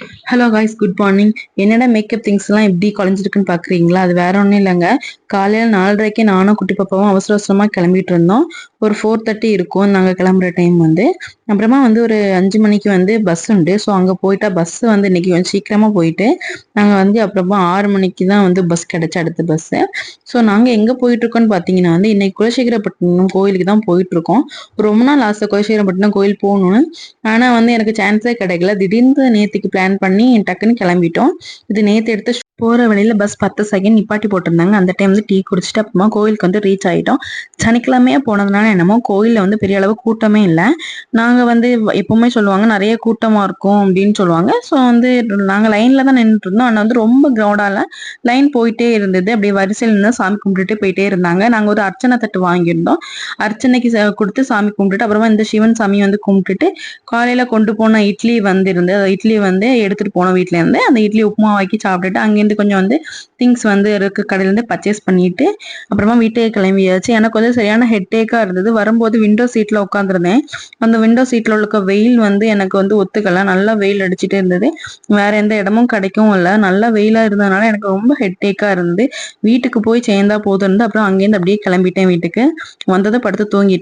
Hello guys, good morning. என்னடா makeup திங்ஸ்லாம் எப்படி குறைஞ்சிருக்குன்னு பார்க்குறீங்களா? அது வேற ஒன்றும் இல்லைங்க. காலையில் 4:30க்கு நானும் குட்டி பாப்பாவும் அவசர அவசரமாக கிளம்பிட்டு இருந்தோம். ஒரு 4:30 இருக்கும் நாங்கள் கிளம்புற டைம் வந்து. அப்புறமா வந்து ஒரு 5 மணிக்கு வந்து பஸ் உண்டு. ஸோ அங்கே போயிட்டா பஸ் வந்து இன்னைக்கு கொஞ்சம் சீக்கிரமாக போயிட்டு நாங்கள் வந்து அப்புறமா 6 மணிக்கு தான் வந்து பஸ் கிடச்சி அடுத்த பஸ்ஸு. ஸோ நாங்கள் எங்கே போயிட்டுருக்கோன்னு பார்த்தீங்கன்னா வந்து இன்னைக்கு குலசேகரப்பட்டினம் கோயிலுக்கு தான் போயிட்டுருக்கோம். ரொம்ப நாள் ஆசை குலசேகரப்பட்டினம் கோயில் போகணுன்னு. ஆனால் வந்து எனக்கு சான்ஸே கிடைக்கல. திடீர்னு நேற்றுக்கு பிளான் பண்ணி டக்குன்னு கிளம்பிட்டோம். இது நேற்று எடுத்த போகிற வழியில் பஸ் 10 செகண்ட் நிப்பாட்டி போட்டிருந்தாங்க. அந்த டைம் வந்து டீ குடிச்சிட்டு அப்புறமா கோயிலுக்கு வந்து ரீச் ஆகிட்டோம். சனிக்கிழமையே போனதுனால என்னமோ கோயிலில் வந்து பெரிய அளவு கூட்டமே இல்லை. நாங்கள் வந்து எப்பவுமே சொல்லுவாங்க நிறைய கூட்டமாக இருக்கும் அப்படின்னு சொல்லுவாங்க. ஸோ வந்து நாங்கள் லைனில் தான் நின்றுட்டு இருந்தோம். ஆனால் வந்து ரொம்ப க்ரௌடால லைன் போயிட்டே இருந்தது. அப்படியே வரிசையில் நின்று சாமி கும்பிட்டுட்டு போயிட்டே இருந்தாங்க. நாங்கள் ஒரு அர்ச்சனை தட்டு வாங்கியிருந்தோம். அர்ச்சனைக்கு கொடுத்து சாமி கும்பிட்டுட்டு அப்புறமா இந்த சிவன் சாமி வந்து கும்பிட்டுட்டு காலையில கொண்டு போன இட்லி வந்து இருந்து இட்லி வந்து எடுத்துட்டு போனோம் வீட்ல இருந்து. அந்த இட்லி உப்புமா வாக்கி சாப்பிட்டுட்டு அங்கேருந்து கொஞ்சம் வந்து திங்ஸ் வந்து இருக்கு கடையிலேருந்து பர்ச்சேஸ் பண்ணிட்டு அப்புறமா வீட்டுக்கு கிளம்பியாச்சு. எனக்கு வந்து சரியான ஹெட்டேக்கா இருந்தது. வரும்போது விண்டோ சீட்ல உட்காந்துருந்தேன். அந்த விண்டோ சீட்ல உள்ள வெயில் வந்து எனக்கு வந்து ஒத்துக்கல. நல்லா வெயில் அடிச்சுட்டே இருந்தது. வேற எந்த இடமும் கிடைக்கவும் இல்லை. நல்லா வெயிலா இருந்ததுனால எனக்கு ரொம்ப ஹெட்டேக்கா இருந்து வீட்டுக்கு போய் சேர்ந்தா போதும் இருந்து அப்புறம் அங்கேருந்து அப்படியே கிளம்பிட்டேன் வீட்டுக்கு. வந்ததை படுத்து தூங்கிட்டேன்.